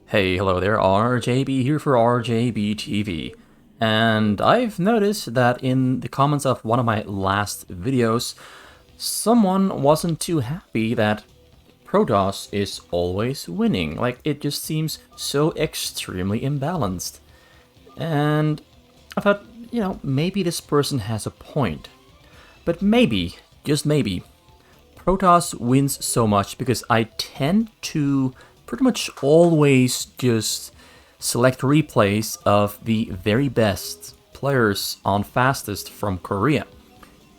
Hey, hello there, RJB here for RJBTV. And I've noticed that in the comments of one of my last videos, someone wasn't too happy that Protoss is always winning. Like, it just seems so extremely imbalanced. And I thought, maybe this person has a point. But maybe, just maybe, Protoss wins so much because I tend to pretty much always just select replays of the very best players on Fastest from Korea.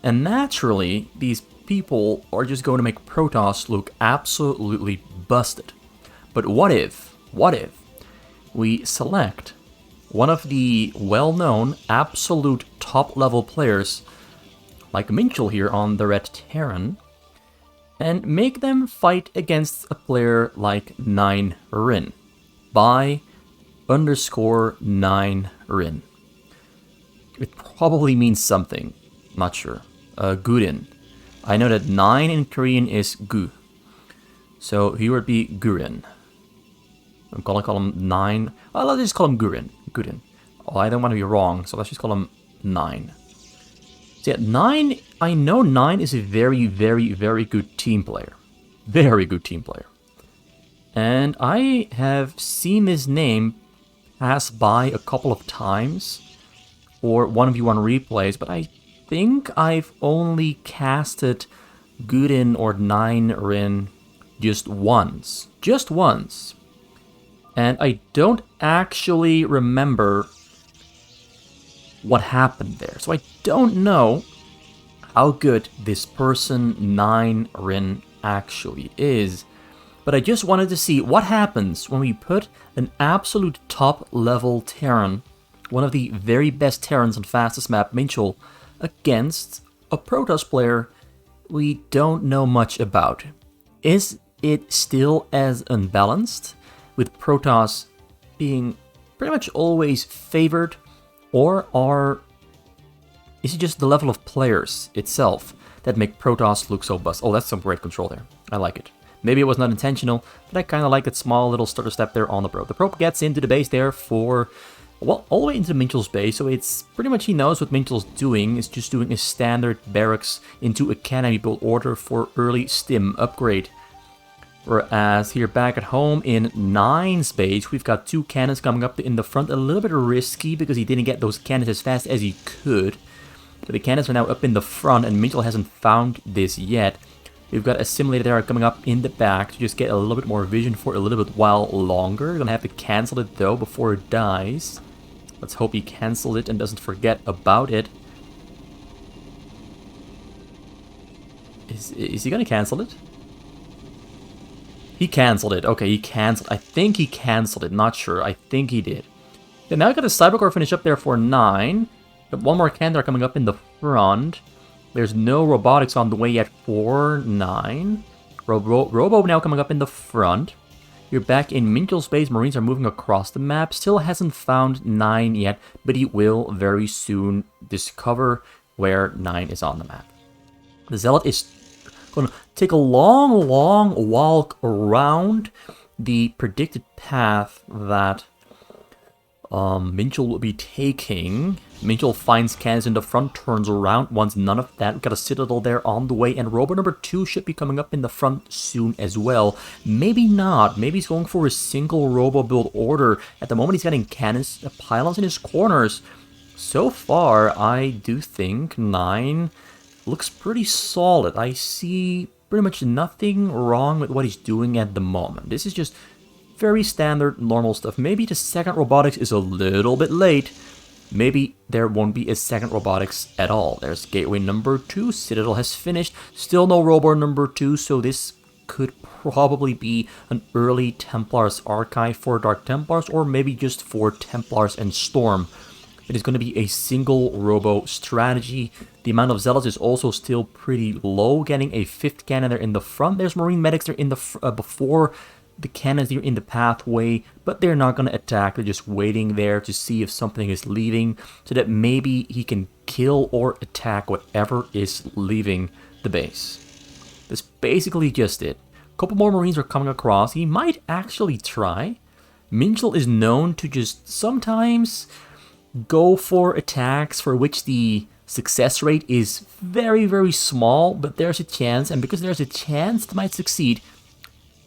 And naturally, these people are just going to make Protoss look absolutely busted. But what if we select one of the well-known absolute top-level players like Minchul here on the Red Terran, and make them fight against a player like 9rin. By _9rin. It probably means something. Not sure. Gurin. I know that 9 in Korean is gu. So he would be Gurin. I'm gonna call him 9. Oh, let's just call him Gurin. Gurin. Oh, I don't want to be wrong, so let's just call him 9. So yeah, 9, I know 9 is a very, very, very good team player. Very good team player. And I have seen his name pass by a couple of times for 1v1 replays, but I think I've only casted Gudin or 9rin just once. Just once. And I don't actually remember what happened there. So I don't know how good this person 9rin actually is. But I just wanted to see what happens when we put an absolute top level Terran, one of the very best Terrans on Fastest map, Minchul, against a Protoss player we don't know much about. Is it still as unbalanced, with Protoss being pretty much always favored? Or is it just the level of players itself that make Protoss look so bust? Oh, that's some great control there. I like it. Maybe it was not intentional, but I kind of like that small little stutter step there on the probe. The probe gets into the base there for, well, all the way into Minchul's base, so it's pretty much he knows what Minchul's doing. It's just doing a standard barracks into Academy build order for early stim upgrade. Whereas here back at home in 9's base, we've got 2 cannons coming up in the front. A little bit risky because he didn't get those cannons as fast as he could. But the cannons are now up in the front and Minchul hasn't found this yet. We've got a simulator there coming up in the back to just get a little bit more vision for a little bit while longer. Gonna have to cancel it though before it dies. Let's hope he cancels it and doesn't forget about it. Is he gonna cancel it? He cancelled it. Okay, he cancelled. I think he cancelled it. Not sure. I think he did. Yeah, now I got a Cybercore finish up there for 9. Got one more Candar coming up in the front. There's no robotics on the way yet for 9. Robo now coming up in the front. You're back in Minchul's space. Marines are moving across the map. Still hasn't found 9 yet, but he will very soon discover where 9 is on the map. The Zealot is going to take a long walk around the predicted path that Minchul will be taking. Minchul finds cannons in the front, turns around, wants none of that. We've got a Citadel there on the way, and Robo number 2 should be coming up in the front soon as well. Maybe not. Maybe he's going for a single Robo build order. At the moment, he's getting cannons, pylons in his corners. So far, I do think 9 looks pretty solid. I see pretty much nothing wrong with what he's doing at the moment. This is just very standard, normal stuff. Maybe the second robotics is a little bit late. Maybe there won't be a second robotics at all. There's gateway number 2. Citadel has finished. Still no Robo number 2, so this could probably be an early Templars archive for Dark Templars, or maybe just for Templars and Storm. It is going to be a single Robo strategy. The amount of Zealots is also still pretty low. Getting a 5th cannon there in the front. There's Marine Medics there in the before the cannons there in the pathway, but they're not going to attack. They're just waiting there to see if something is leaving, so that maybe he can kill or attack whatever is leaving the base. That's basically just it. A couple more Marines are coming across. He might actually try Minchul is known to just sometimes go for attacks for which the success rate is very, very small, but there's a chance, and because there's a chance it might succeed,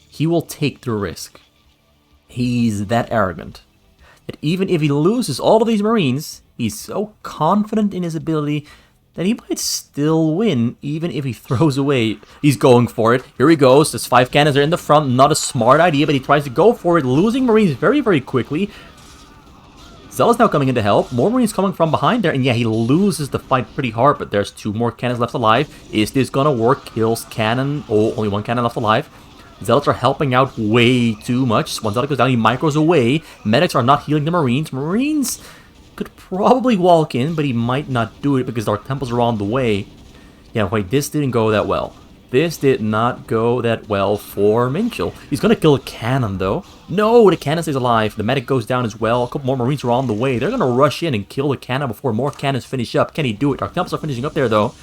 he will take the risk. He's that arrogant that even if he loses all of these Marines, he's so confident in his ability that he might still win, even if he throws away. He's going for it. Here he goes. There's 5 cannons are in the front. Not a smart idea, but he tries to go for it, losing Marines very, very quickly. Zealot's now coming in to help. More Marines coming from behind there, and yeah, he loses the fight pretty hard, but there's 2 more cannons left alive. Is this gonna work? Kills cannon. Oh, only 1 cannon left alive. Zealots are helping out way too much. One Zealot goes down, he micros away. Medics are not healing the Marines. Marines could probably walk in, but he might not do it because Dark Temples are on the way. Yeah, wait, this didn't go that well. This did not go that well for Minchul. He's gonna kill a cannon, though. No, the cannon stays alive. The medic goes down as well. A couple more Marines are on the way. They're gonna rush in and kill the cannon before more cannons finish up. Can he do it? Dark Temples are finishing up there, though.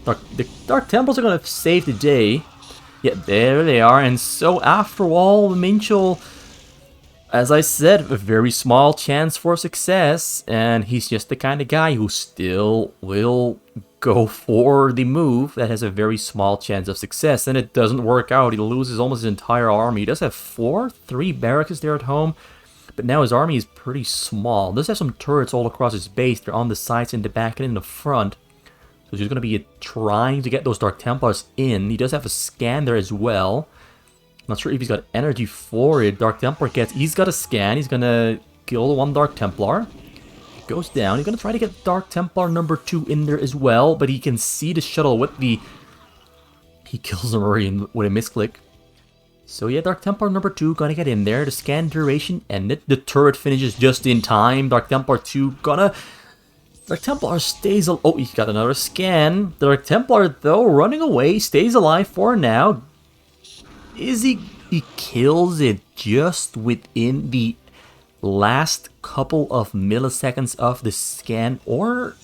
The Dark Temples are gonna save the day. Yeah, there they are. And so, after all, Minchul, as I said, a very small chance for success. And he's just the kind of guy who still will go for the move that has a very small chance of success. And it doesn't work out. He loses almost his entire army. He does have 3 barracks there at home. But now his army is pretty small. He does have some turrets all across his base. They're on the sides, in the back, and in the front. So he's going to be trying to get those Dark Templars in. He does have a scan there as well. Not sure if he's got energy for it. Dark Templar he's got a scan. He's going to kill 1 Dark Templar. Goes down. He's going to try to get Dark Templar number 2 in there as well. But he can see the shuttle with the... He kills the Marine with a misclick. So yeah, Dark Templar number 2 going to get in there. The scan duration ended. The turret finishes just in time. Dark Templar 2 gonna... Dark Templar stays alive. Oh, he got another scan. Dark Templar, though, running away, stays alive for now. He kills it just within the last couple of milliseconds of the scan, or,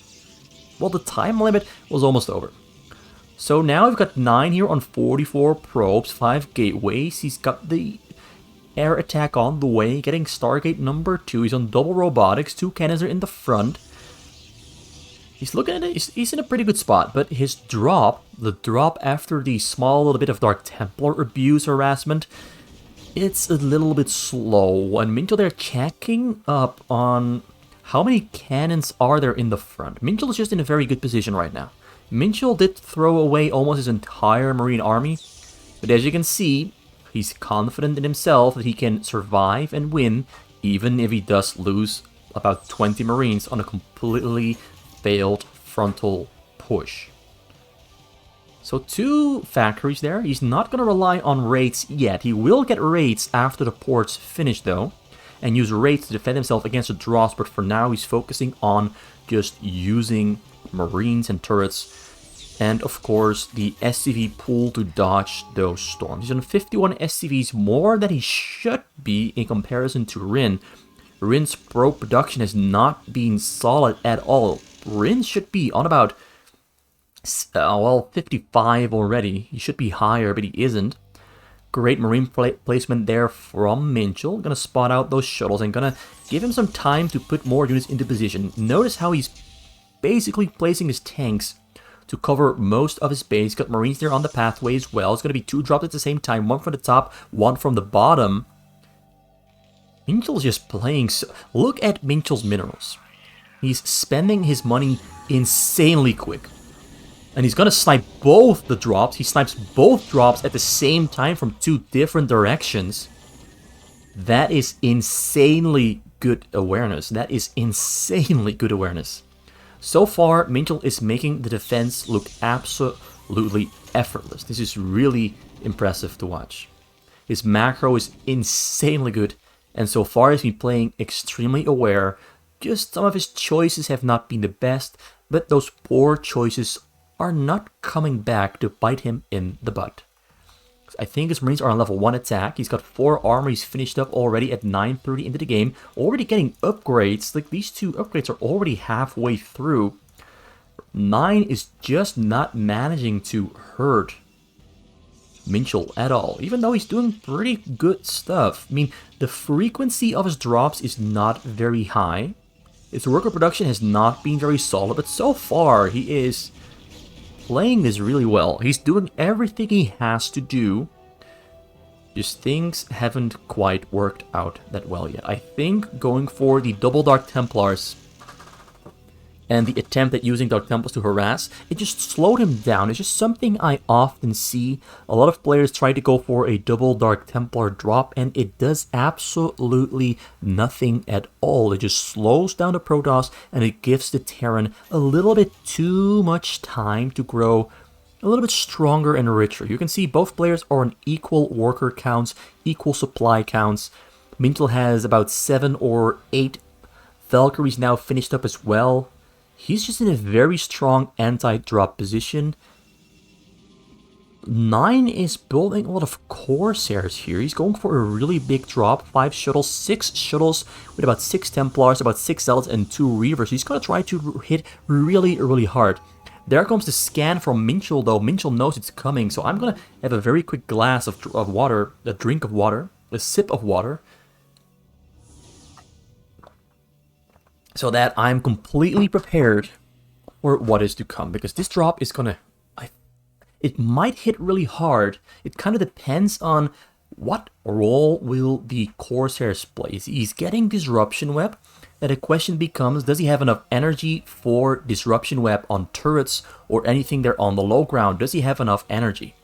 well, the time limit was almost over. So now we've got 9 here on 44 probes, 5 gateways. He's got the air attack on the way, getting Stargate number 2. He's on double robotics. 2 cannons are in the front. He's looking at it, he's in a pretty good spot, but his the drop after the small little bit of Dark Templar abuse harassment, it's a little bit slow. And Minchul, they're checking up on how many cannons are there in the front. Minchul is just in a very good position right now. Minchul did throw away almost his entire Marine army, but as you can see, he's confident in himself that he can survive and win, even if he does lose about 20 Marines on a completely failed frontal push. So 2 factories there. He's not going to rely on raids yet. He will get raids after the ports finish, though, and use raids to defend himself against the draws, but for now he's focusing on just using Marines and turrets, and of course the SCV pool to dodge those storms. He's on 51 SCVs, more than he should be in comparison to Rin. Rin's pro production has not been solid at all. Rin should be on about, well, 55 already. He should be higher, but he isn't. Great Marine placement there from Minchul. Gonna spot out those shuttles and gonna give him some time to put more units into position. Notice how he's basically placing his tanks to cover most of his base. Got Marines there on the pathway as well. It's gonna be 2 dropped at the same time. 1 from the top, 1 from the bottom. Minchul's just playing so... Look at Minchul's minerals. He's spending his money insanely quick. And he's gonna snipe both the drops. He snipes both drops at the same time from 2 different directions. That is insanely good awareness. That is insanely good awareness. So far, Minchul is making the defense look absolutely effortless. This is really impressive to watch. His macro is insanely good. And so far he's been playing extremely aware. Just some of his choices have not been the best, but those poor choices are not coming back to bite him in the butt. I think his Marines are on level 1 attack. He's got 4 armies finished up already at 9:30 into the game. Already getting upgrades. Like, these 2 upgrades are already halfway through. 9 is just not managing to hurt Minchul at all, even though he's doing pretty good stuff. I mean, the frequency of his drops is not very high. His worker production has not been very solid, but so far he is playing this really well. He's doing everything he has to do. Just things haven't quite worked out that well yet. I think going for the double Dark Templars and the attempt at using Dark Templars to harass, it just slowed him down. It's just something I often see. A lot of players try to go for a double Dark Templar drop, and it does absolutely nothing at all. It just slows down the Protoss, and it gives the Terran a little bit too much time to grow a little bit stronger and richer. You can see both players are on equal worker counts, equal supply counts. Minchul has about 7 or 8 Valkyries now finished up as well. He's just in a very strong anti-drop position. 9 is building a lot of Corsairs here. He's going for a really big drop. 5 shuttles, 6 shuttles with about 6 Templars, about 6 Zealots, and 2 Reavers. He's going to try to hit really, really hard. There comes the scan from Minchul, though. Minchul knows it's coming, so I'm going to have a very quick glass of water, a drink of water, a sip of water, so that I'm completely prepared for what is to come. Because this drop is going to... it might hit really hard. It kind of depends on what role will the Corsairs play. He's getting Disruption Web. And the question becomes, does he have enough energy for Disruption Web on turrets or anything there on the low ground? Does he have enough energy?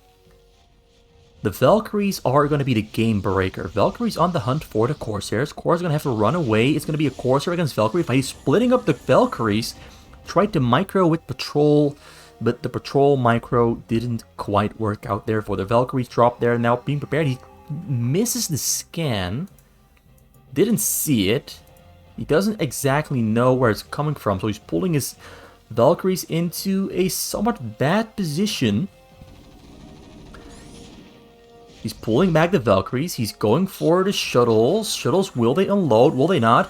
The Valkyries are going to be the game breaker. Valkyries on the hunt for the Corsairs. Corsairs are going to have to run away. It's going to be a Corsair against Valkyrie fight. He's splitting up the Valkyries. Tried to micro with Patrol, but the Patrol micro didn't quite work out there for the Valkyries. Drop there, now being prepared. He misses the scan. Didn't see it. He doesn't exactly know where it's coming from, so he's pulling his Valkyries into a somewhat bad position. He's pulling back the Valkyries. He's going for the shuttles. Shuttles, will they unload? Will they not?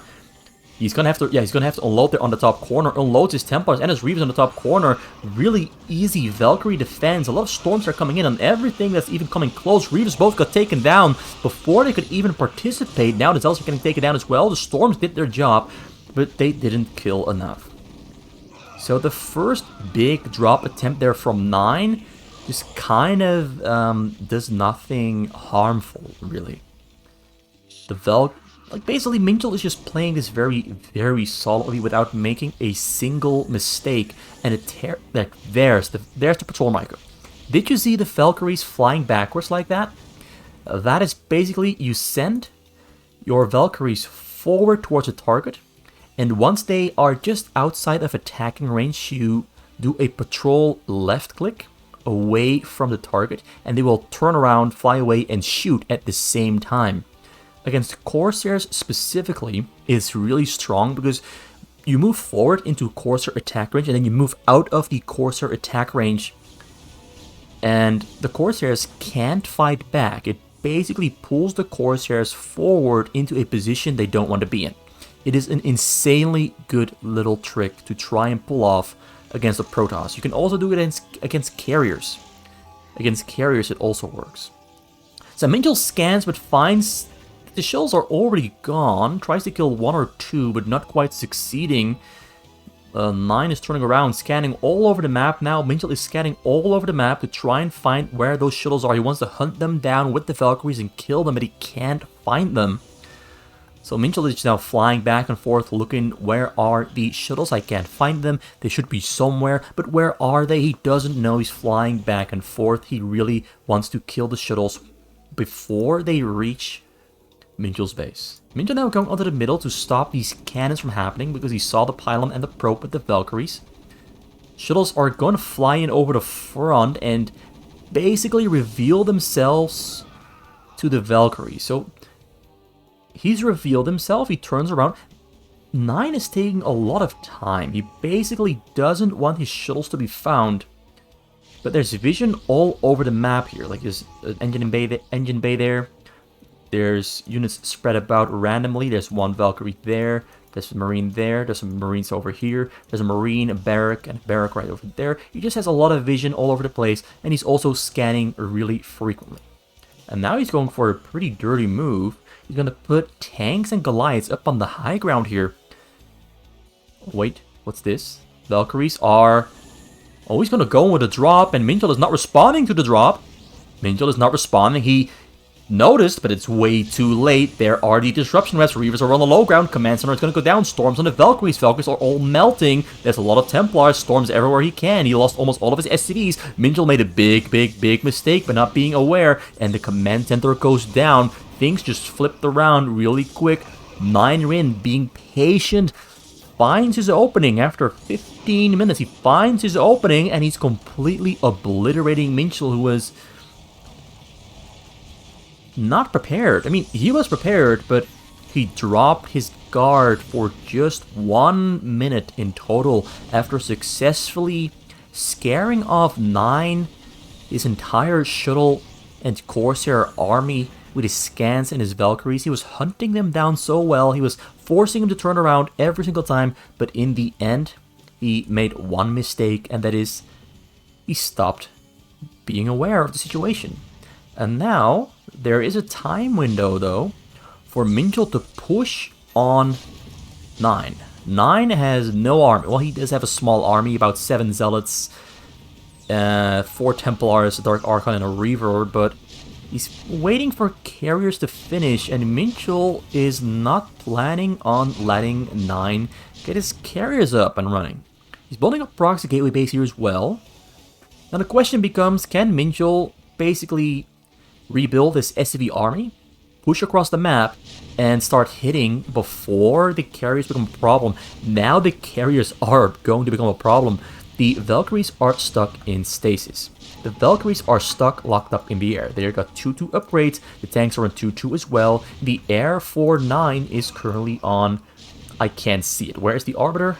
He's gonna have to, yeah, he's gonna have to unload there on the top corner. Unloads his Templars and his Reavers on the top corner. Really easy Valkyrie defense. A lot of storms are coming in on everything that's even coming close. Reavers both got taken down before they could even participate. Now the Zealots are getting taken down as well. The storms did their job, but they didn't kill enough. So the first big drop attempt there from 9 just kind of does nothing harmful, really. The like basically Minchul is just playing this very, very solidly without making a single mistake, and there's the Patrol micro. Did you see the Valkyries flying backwards like that? That is basically you send your Valkyries forward towards a target, and once they are just outside of attacking range, you do a Patrol left click away from the target, and they will turn around, fly away, and shoot at the same time. Against Corsairs specifically, is really strong because you move forward into Corsair attack range and then you move out of the Corsair attack range, and the Corsairs can't fight back. It basically pulls the Corsairs forward into a position they don't want to be in. It is an insanely good little trick to try and pull off against the Protoss. You can also do it against carriers. Against carriers it also works. So Minchul scans but finds the shells are already gone. Tries to kill 1 or 2 but not quite succeeding. 9 is turning around, scanning all over the map now. Minchul is scanning all over the map to try and find where those shuttles are. He wants to hunt them down with the Valkyries and kill them, but he can't find them. So Minchul is now flying back and forth looking, where are the shuttles? I can't find them. They should be somewhere, but where are they? He doesn't know. He's flying back and forth. He really wants to kill the shuttles before they reach Minchul's base. Minchul now going onto the middle to stop these cannons from happening because he saw the pylon and the probe with the Valkyries. Shuttles are going to fly in over the front and basically reveal themselves to the Valkyries. So he's revealed himself, he turns around. 9 is taking a lot of time. He basically doesn't want his shuttles to be found. But there's vision all over the map here. Like there's an engine bay there. There's units spread about randomly. There's one Valkyrie there. There's a Marine there. There's some Marines over here. There's a Marine, a barrack, and a barrack right over there. He just has a lot of vision all over the place, and he's also scanning really frequently. And now he's going for a pretty dirty move. He's going to put tanks and Goliaths up on the high ground here. Wait, what's this? Valkyries are... Oh, he's going to go with a drop, and Minchul is not responding to the drop. Minchul is not responding. He noticed, but it's way too late. There are the disruption reps. Reavers are on the low ground. Command center is going to go down. Storms on the Valkyries. Valkyries are all melting. There's a lot of Templars. Storms everywhere he can. He lost almost all of his SCVs. Minchul made a big mistake by not being aware, and the command center goes down. Things just flipped around really quick. 9 Rin, being patient, finds his opening after 15 minutes. He finds his opening, and he's completely obliterating Minchul, who was not prepared. I mean, he was prepared, but he dropped his guard for just 1 minute in total after successfully scaring off 9, his entire shuttle and Corsair army with his scans and his Valkyries. He was hunting them down so well. He was forcing them to turn around every single time, but in the end, he made one mistake, and that is, he stopped being aware of the situation. And now, there is a time window, though, for Minchul to push on 9. 9 has no army. Well, he does have a small army, about 7 Zealots, 4 Templars, a Dark Archon, and a Reaver, but he's waiting for carriers to finish, and Minchul is not planning on letting 9 get his carriers up and running. He's building a proxy gateway base here as well. Now the question becomes, can Minchul basically rebuild his SCV army, push across the map, and start hitting before the carriers become a problem? Now the carriers are going to become a problem. The Valkyries are stuck in stasis. The Valkyries are stuck, locked up in the air. They got 2-2 upgrades. The tanks are on 2-2 as well. The air for 9 is currently on... I can't see it. Where is the Arbiter?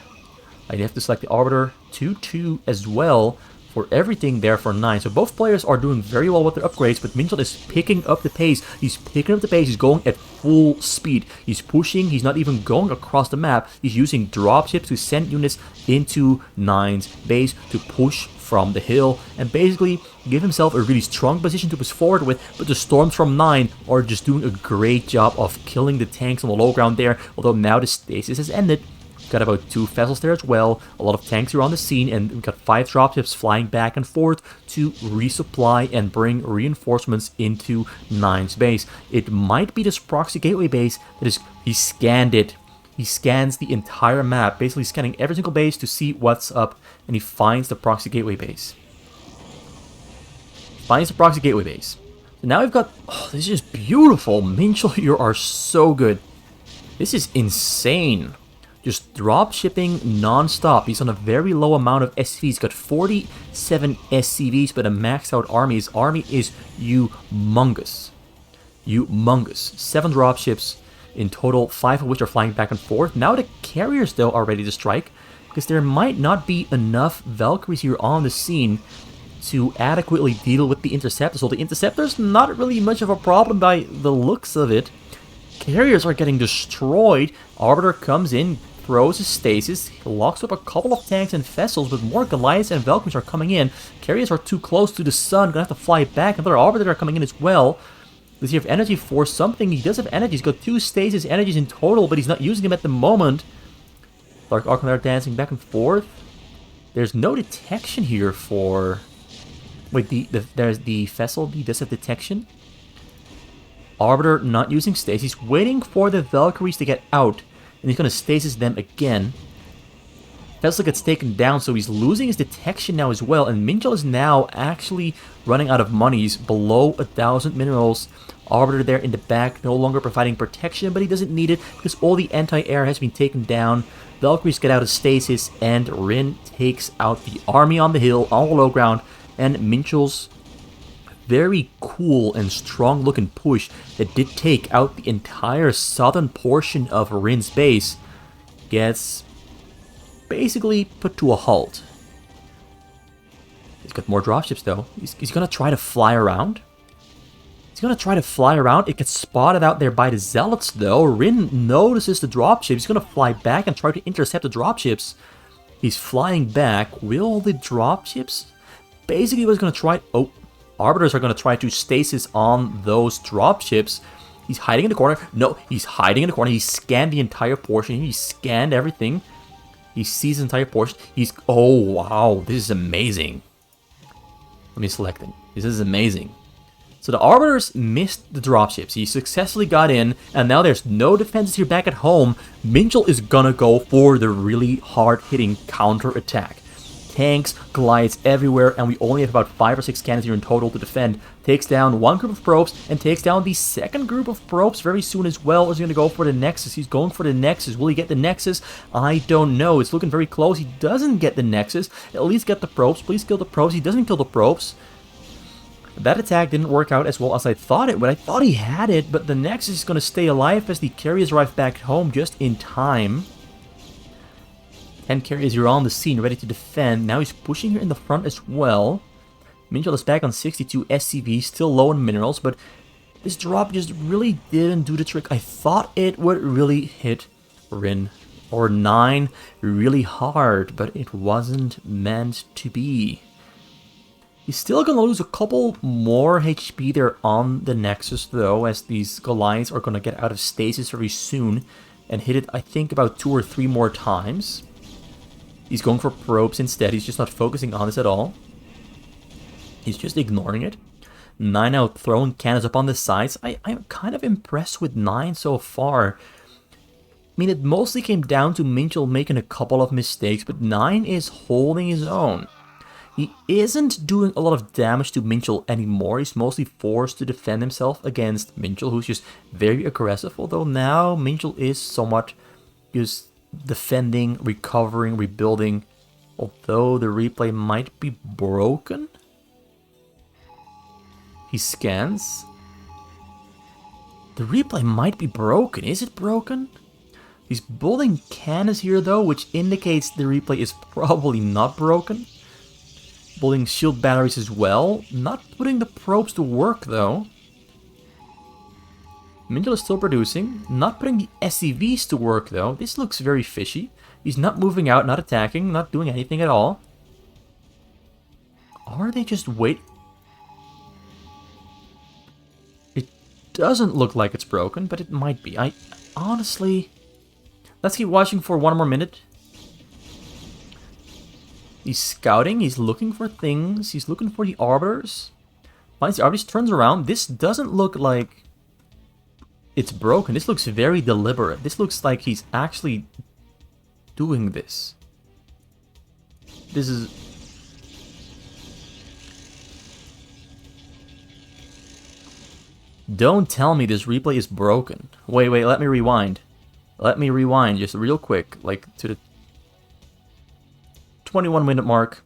I have to select the Arbiter. 2-2 as well for everything there for 9. So both players are doing very well with their upgrades, but Minchul is picking up the pace. He's picking up the pace. He's going at full speed. He's pushing. He's not even going across the map. He's using dropships to send units into 9's base to push from the hill and basically give himself a really strong position to push forward with. But the storms from 9 are just doing a great job of killing the tanks on the low ground there, although now the stasis has ended. Got about 2 vessels there as well. A lot of tanks are on the scene, and we've got 5 dropships flying back and forth to resupply and bring reinforcements into 9's base. It might be this proxy gateway base that is... He scanned it. He scans the entire map, basically scanning every single base to see what's up, and he finds the proxy gateway base. Finds the proxy gateway base. So now we've got... Oh, this is just beautiful. Minchul, you are so good. This is insane. Just drop shipping non-stop. He's on a very low amount of SCVs. He's got 47 SCVs, but a maxed out army. His army is humongous. Humongous. 7 dropships in total, 5 of which are flying back and forth. Now the carriers, though, are ready to strike, because there might not be enough Valkyries here on the scene to adequately deal with the Interceptor. So the Interceptor's not really much of a problem by the looks of it. Carriers are getting destroyed. Arbiter comes in, throws his stasis, locks up a couple of tanks and vessels, but more Goliaths and Valkyries are coming in. Carriers are too close to the sun, gonna have to fly back. Another Arbiter are coming in as well. Does he have energy for something? He does have energy. He's got 2 stasis energies in total, but he's not using them at the moment. Dark Archon are dancing back and forth. There's no detection here for... Wait, there's the vessel. He does have detection. Arbiter not using stasis. He's waiting for the Valkyries to get out, and he's going to stasis them again. Vessel gets taken down, so he's losing his detection now as well, and Minchul is now actually running out of money. He's below 1,000 minerals. Arbiter there in the back, no longer providing protection, but he doesn't need it because all the anti-air has been taken down. Valkyries get out of stasis, and Rin takes out the army on the hill, on the low ground, and Minchul's very cool and strong looking push that did take out the entire southern portion of Rin's base gets basically put to a halt. He's got more dropships though. He's gonna try to fly around. He's going to try to fly around. It gets spotted out there by the Zealots, though. Rin notices the dropship. He's going to fly back and try to intercept the dropships. He's flying back. Will the dropships? Basically, he was going to try... Oh, Arbiters are going to try to stasis on those dropships. He's hiding in the corner. No, he's hiding in the corner. He scanned the entire portion. He scanned everything. He sees the entire portion. He's... Oh, wow. This is amazing. Let me select it. This is amazing. So the Arbiters missed the dropships. He successfully got in, and now there's no defenses here back at home. Minchul is gonna go for the really hard-hitting counter-attack. Tanks, glides everywhere, and we only have about 5 or 6 cannons here in total to defend. Takes down one group of probes, and takes down the second group of probes very soon as well. Is he gonna go for the Nexus? He's going for the Nexus. Will he get the Nexus? I don't know. It's looking very close. He doesn't get the Nexus. At least get the probes. Please kill the probes. He doesn't kill the probes. That attack didn't work out as well as I thought it would. I thought he had it, but the Nexus is going to stay alive as the carriers arrive back home just in time. 10 carriers are on the scene, ready to defend. Now he's pushing here in the front as well. Minchul is back on 62 SCV, still low in minerals, but this drop just really didn't do the trick. I thought it would really hit Rin or 9 really hard, but it wasn't meant to be. He's still going to lose a couple more HP there on the Nexus, though, as these Goliaths are going to get out of stasis very soon and hit it, I think, about 2 or 3 more times. He's going for probes instead. He's just not focusing on this at all. He's just ignoring it. 9 now throwing cannons up on the sides. I'm kind of impressed with 9 so far. I mean, it mostly came down to Minchul making a couple of mistakes, but 9 is holding his own. He isn't doing a lot of damage to Minchul anymore. He's mostly forced to defend himself against Minchul, who's just very aggressive. Although now Minchul is somewhat just defending, recovering, rebuilding. Although the replay might be broken. He scans. The replay might be broken. Is it broken? He's building cannons here though, which indicates the replay is probably not broken. Building shield batteries as well. Not putting the probes to work though. Minchul is still producing. Not putting the SCVs to work though. This looks very fishy. He's not moving out, not attacking, not doing anything at all. Are they just wait? It doesn't look like it's broken, but it might be. I honestly... Let's keep watching for 1 more minute. He's scouting, he's looking for things, he's looking for the Arbiters. Finds the Arbiters, turns around. This doesn't look like it's broken. This looks very deliberate. This looks like he's actually doing this. This is... Don't tell me this replay is broken. Wait, let me rewind. Let me rewind just real quick, like to the 21-minute mark.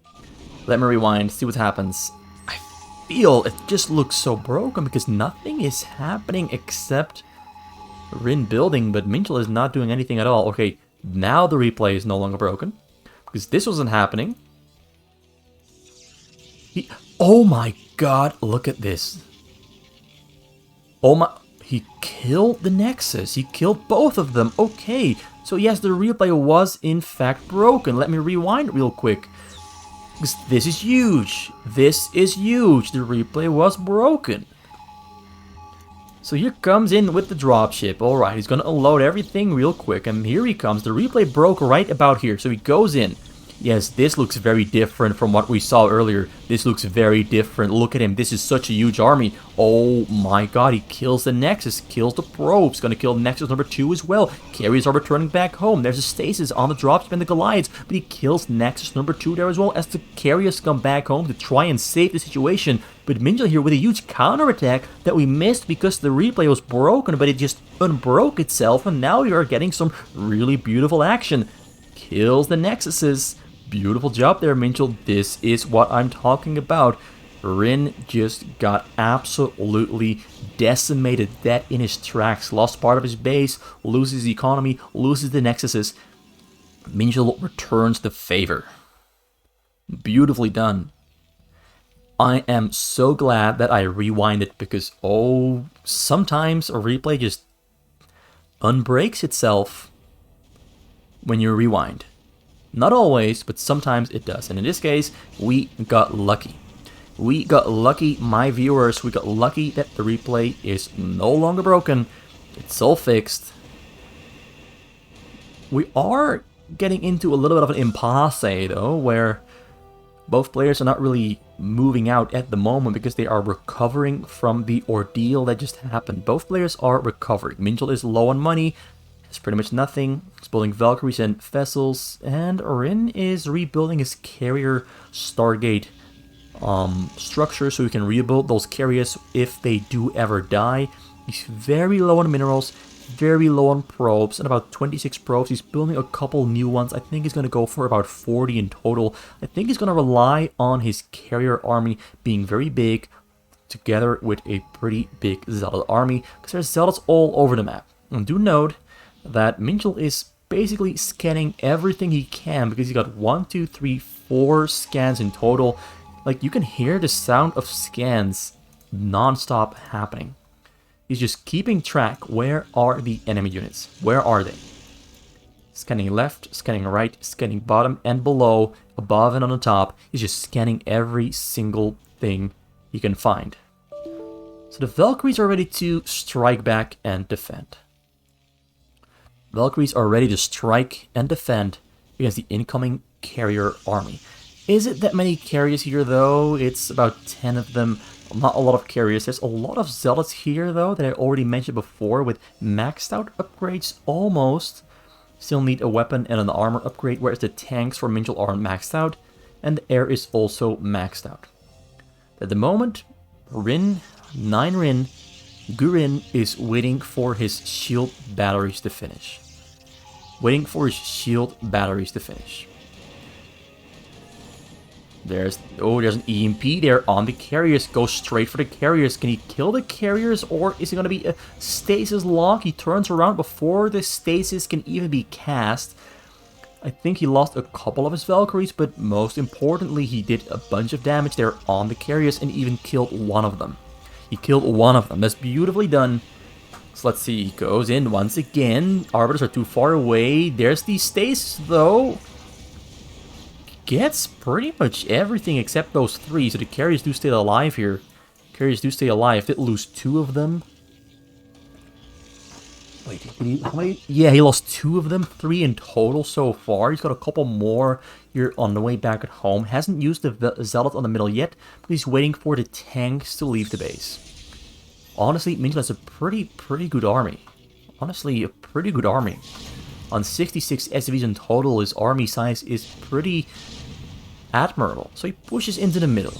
Let me rewind, see what happens. I feel it just looks so broken because nothing is happening except Rin building, but Minchul is not doing anything at all. Okay, now the replay is no longer broken because this wasn't happening. Oh my god, look at this. Oh my... He killed the Nexus. He killed both of them. Okay. So yes, the replay was in fact broken. Let me rewind real quick. Because this is huge. This is huge. The replay was broken. So here comes in with the dropship. Alright, he's going to unload everything real quick. And here he comes. The replay broke right about here. So he goes in. Yes, this looks very different from what we saw earlier. This looks very different. Look at him. This is such a huge army. Oh my god, he kills the Nexus, kills the probes. Gonna kill Nexus number 2 as well. Carriers are returning back home. There's a stasis on the dropship and the Goliaths, but he kills Nexus number 2 there as well as the carriers come back home to try and save the situation. But Minchul here with a huge counterattack that we missed because the replay was broken, but it just unbroke itself, and now we are getting some really beautiful action. Kills the Nexuses. Beautiful job there, Minchul. This is what I'm talking about. Rin just got absolutely decimated, dead in his tracks. Lost part of his base, loses the economy, loses the Nexuses. Minchul returns the favor. Beautifully done. I am so glad that I rewinded because, oh, sometimes a replay just unbreaks itself when you rewind. Not always, but sometimes it does. And in this case, we got lucky. We got lucky, my viewers. We got lucky that the replay is no longer broken. It's all fixed. We are getting into a little bit of an impasse, though, where both players are not really moving out at the moment because they are recovering from the ordeal that just happened. Both players are recovering. Minchul is low on money, has pretty much nothing. He's building Valkyries and vessels, and Rin is rebuilding his carrier Stargate structure so he can rebuild those carriers if they do ever die. He's very low on minerals, very low on probes, and about 26 probes. He's building a couple new ones. I think he's going to go for about 40 in total. I think he's going to rely on his carrier army being very big together with a pretty big Zealot army because there's Zealots all over the map. And do note that Minchul is basically scanning everything he can because he got 1, 2, 3, 4 scans in total. Like, you can hear the sound of scans non-stop happening. He's just keeping track. Where are the enemy units? Where are they? Scanning left, scanning right, scanning bottom and below, above and on the top. He's just scanning every single thing he can find. So the Valkyries are ready to strike back and defend. Valkyries are ready to strike and defend against the incoming carrier army. Is it that many carriers here, though? It's about 10 of them. Not a lot of carriers. There's a lot of Zealots here, though, that I already mentioned before, with maxed out upgrades almost. Still need a weapon and an armor upgrade, whereas the tanks for Minchul aren't maxed out, and the air is also maxed out. At the moment, 9 Rin, Gurin is waiting for his shield batteries to finish. There's an EMP there on the carriers. Go straight for the carriers. Can he kill the carriers, or is it going to be a stasis lock? He turns around before the stasis can even be cast. I think he lost a couple of his Valkyries, but most importantly, he did a bunch of damage there on the carriers and even killed one of them. That's beautifully done. So let's see. He goes in once again. Arbiters are too far away. There's the stasis, though. Gets pretty much everything except those 3, so the carriers do stay alive here. Did lose 2 of them. Wait, how many? Yeah, he lost 2 of them, 3 in total so far. He's got a couple more here on the way back at home. Hasn't used the Zealot on the middle yet, but he's waiting for the tanks to leave the base. Honestly, Minchul has a pretty good army. On 66 SCVs in total, his army size is pretty admirable. So he pushes into the middle.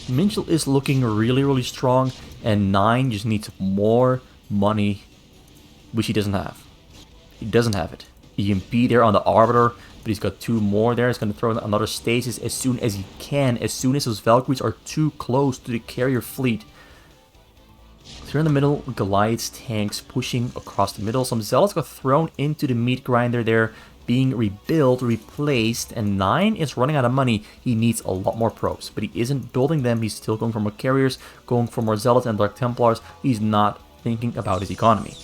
Minchul is looking really strong, and 9 just needs more money, which he doesn't have. He doesn't have it. EMP there on the Arbiter, but he's got 2 more there. He's going to throw in another stasis as soon as he can, as soon as those Valkyries are too close to the carrier fleet. Here in the middle, Goliath's tanks pushing across the middle. Some Zealots got thrown into the meat grinder there, being rebuilt, replaced, and 9 is running out of money. He needs a lot more probes, but he isn't building them. He's still going for more carriers, going for more Zealots and Dark Templars. He's not thinking about his economy.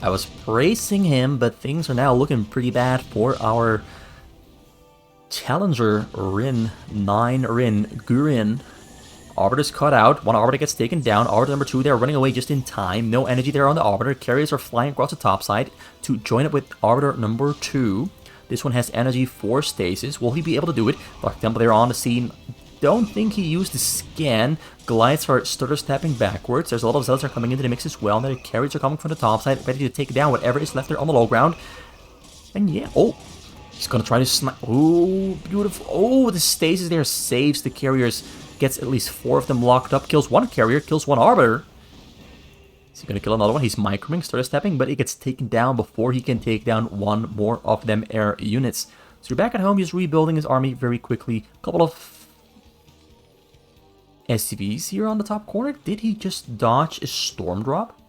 I was praising him, but things are now looking pretty bad for our challenger, 9 Rin, Gurin. Arbiter's cut out. One Arbiter gets taken down. Arbiter number 2, they're running away just in time. No energy there on the Arbiter. Carriers are flying across the top side to join up with Arbiter number 2. This one has energy for stasis. Will he be able to do it? Dark Temple there on the scene. Don't think he used the scan. Goliaths are stutter stepping backwards. There's a lot of Zealots are coming into the mix as well. Now the carriers are coming from the top side, ready to take down whatever is left there on the low ground. And yeah, he's gonna try to snipe. Oh, beautiful. Oh, the stasis there saves the carriers. Gets at least 4 of them locked up. Kills 1 carrier. Kills 1 Arbiter. Is he going to kill another one? He's microing, started stepping, but it gets taken down before he can take down 1 more of them air units. So you're back at home. He's rebuilding his army very quickly. A couple of SCVs here on the top corner. Did he just dodge a storm drop?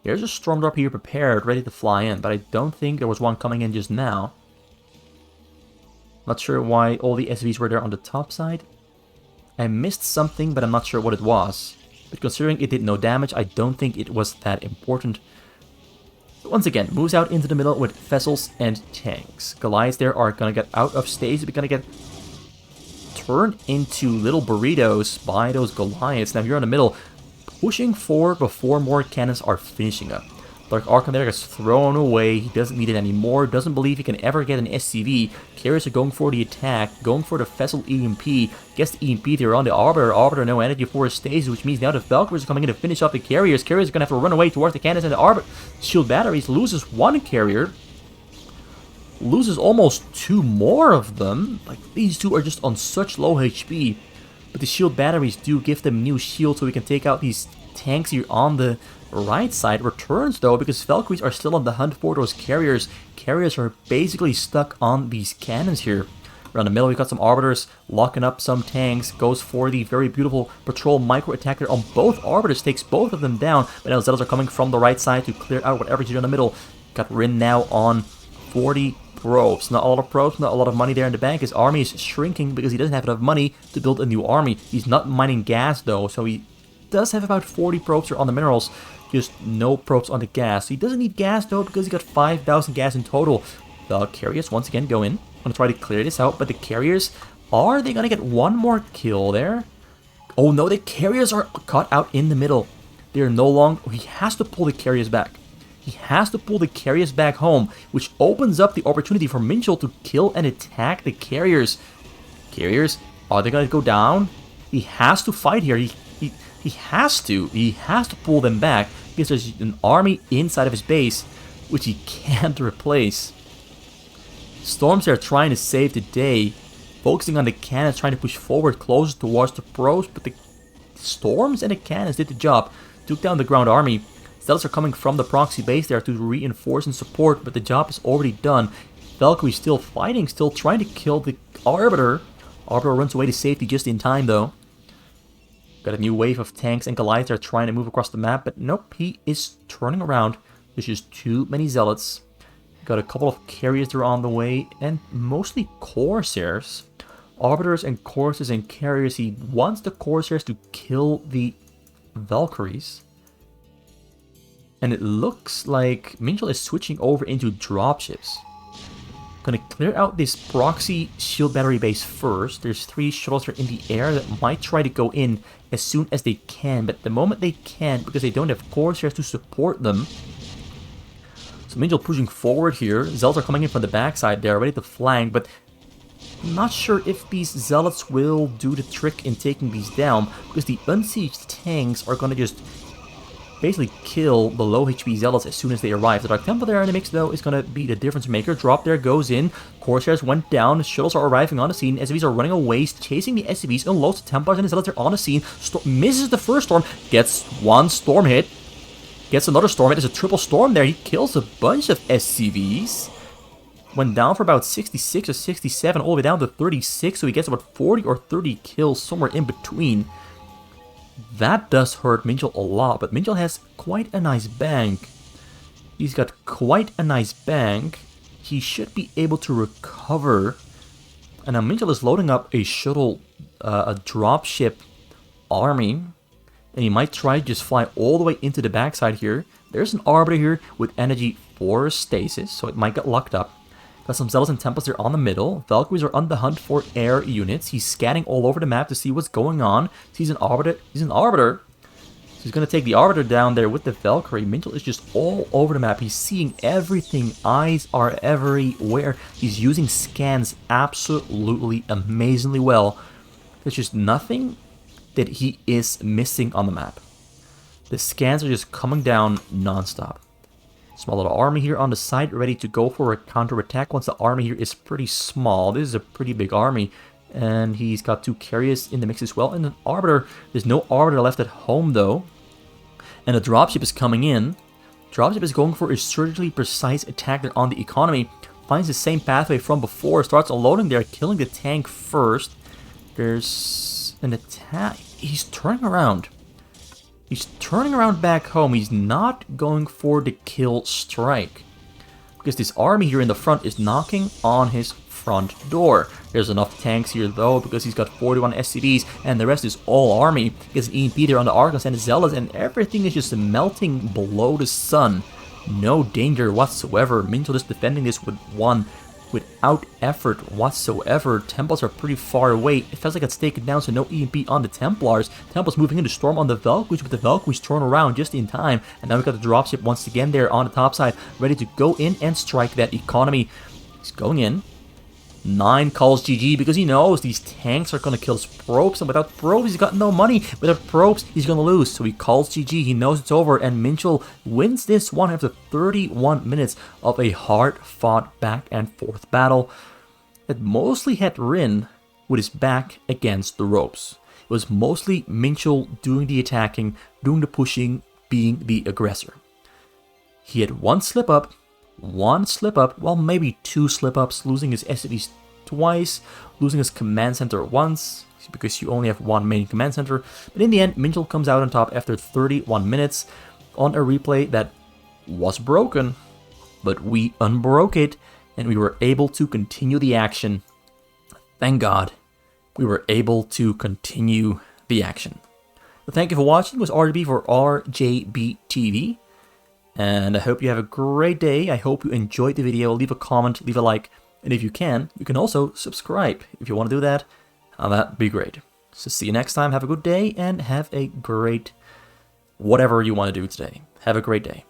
There's a storm drop here prepared, ready to fly in, but I don't think there was one coming in just now. Not sure why all the SCVs were there on the top side. I missed something, but I'm not sure what it was. But considering it did no damage, I don't think it was that important. Once again, moves out into the middle with vessels and tanks. Goliaths there are gonna get out of stage. They're gonna get turned into little burritos by those Goliaths. Now here in the middle, pushing forward before more cannons are finishing up. Dark Archon there gets thrown away. He doesn't need it anymore. Doesn't believe he can ever get an SCV. Carriers are going for the attack. Going for the Vessel EMP. Gets the EMP there on the Arbiter. Arbiter no energy for his stasis, which means now the Valkyries are coming in to finish off the Carriers. Carriers are going to have to run away towards the cannons, and the Arbiter shield batteries loses one Carrier. Loses almost 2 more of them. Like, these two are just on such low HP. But the shield batteries do give them new shields, so we can take out these tanks here on the right side. Returns though, because Valkyries are still on the hunt for those carriers. Carriers are basically stuck on these cannons here. Around the middle, we got some Arbiters locking up some tanks. Goes for the very beautiful patrol micro attack there on both Arbiters. Takes both of them down. But now Zealots are coming from the right side to clear out whatever's here in the middle. Got Rin now on 40 probes. Not a lot of probes, not a lot of money there in the bank. His army is shrinking because he doesn't have enough money to build a new army. He's not mining gas though, so he does have about 40 probes on the minerals. Just no probes on the gas. He doesn't need gas though because he got 5,000 gas in total. The carriers once again go in. I'm gonna try to clear this out, but the carriers, are they gonna get one more kill there? Oh no, the carriers are caught out in the middle. They're no longer, he has to pull the carriers back. He has to pull the carriers back home, which opens up the opportunity for Minchul to kill and attack the carriers. Carriers, are they gonna go down? He has to fight here. He has to pull them back because there's an army inside of his base which he can't replace. Storms are trying to save the day, focusing on the cannons, trying to push forward closer towards the pros, but the Storms and the cannons did the job, took down the ground army. Zealots are coming from the proxy base there to reinforce and support, but the job is already done. Valkyrie still fighting, still trying to kill the Arbiter. Arbiter runs away to safety just in time though. Got a new wave of tanks and Goliaths are trying to move across the map, but nope, he is turning around. There's just too many Zealots. Got a couple of carriers that are on the way, and mostly Corsairs. Arbiters and Corsairs and carriers. He wants the Corsairs to kill the Valkyries. And it looks like Minchul is switching over into dropships. Gonna clear out this proxy shield battery base first. There's 3 shuttles that are in the air that might try to go in as soon as they can, but at the moment they can't because they don't have Corsairs to support them. So Minchul pushing forward here. Zealots are coming in from the backside. They're ready to flank, but I'm not sure if these Zealots will do the trick in taking these down because the unsieged tanks are gonna just basically kill the low HP Zealots as soon as they arrive. The Dark Temple there in the mix though is going to be the difference maker. Drop there goes in. Corsairs went down. Shuttles are arriving on the scene. SCVs are running away, chasing the SCVs. Unloads the Templars and the Zealots are on the scene. Misses the first storm. Gets one storm hit. Gets another storm hit. There's a triple storm there. He kills a bunch of SCVs. Went down for about 66 or 67 all the way down to 36. So he gets about 40 or 30 kills somewhere in between. That does hurt Minchul a lot, but Minchul has quite a nice bank. He's got quite a nice bank. He should be able to recover. And now Minchul is loading up a shuttle, a dropship army. And he might try to just fly all the way into the backside here. There's an Arbiter here with energy for stasis, so it might get locked up. Got some Zealots and Templars there on the middle. Valkyries are on the hunt for air units. He's scanning all over the map to see what's going on. Sees an Arbiter. He's an Arbiter. So he's going to take the Arbiter down there with the Valkyrie. Minchul is just all over the map. He's seeing everything. Eyes are everywhere. He's using scans absolutely amazingly well. There's just nothing that he is missing on the map. The scans are just coming down non-stop. Small little army here on the side, ready to go for a counter-attack once the army here is pretty small. This is a pretty big army. And he's got 2 carriers in the mix as well. And an Arbiter. There's no Arbiter left at home, though. And a dropship is coming in. Dropship is going for a surgically precise attack there on the economy. Finds the same pathway from before. Starts unloading there, killing the tank first. There's an attack. He's turning around. He's turning around back home. He's not going for the kill strike. Because this army here in the front is knocking on his front door. There's enough tanks here though, because he's got 41 SCVs, and the rest is all army. He has an EMP there on the Archons and the Zealots, and everything is just melting below the sun. No danger whatsoever. Minchul is defending this without effort whatsoever. Templars are pretty far away. It feels like it's taken down, so no EMP on the Templars. Templars moving in to storm on the Valkyries, but the Valkyries turn around just in time. And now we've got the dropship once again there on the top side, ready to go in and strike that economy. He's going in. 9 calls GG because he knows these tanks are going to kill his probes, and without probes he's got no money. Without probes he's going to lose, so he calls GG. He knows it's over, and Minchul wins this one after 31 minutes of a hard-fought back-and-forth battle that mostly had Rin with his back against the ropes. It was mostly Minchul doing the attacking, doing the pushing, being the aggressor. He had one slip-up, well, maybe 2 slip-ups, losing his SCVs twice, losing his command center once, because you only have one main command center. But in the end, Minchul comes out on top after 31 minutes on a replay that was broken, but we unbroke it, and we were able to continue the action. Thank God, we were able to continue the action. So thank you for watching. It was RJB for RJBTV. And I hope you have a great day. I hope you enjoyed the video. Leave a comment, leave a like, and if you can also subscribe. If you want to do that, that'd be great. So see you next time. Have a good day, and have a great whatever you want to do today. Have a great day.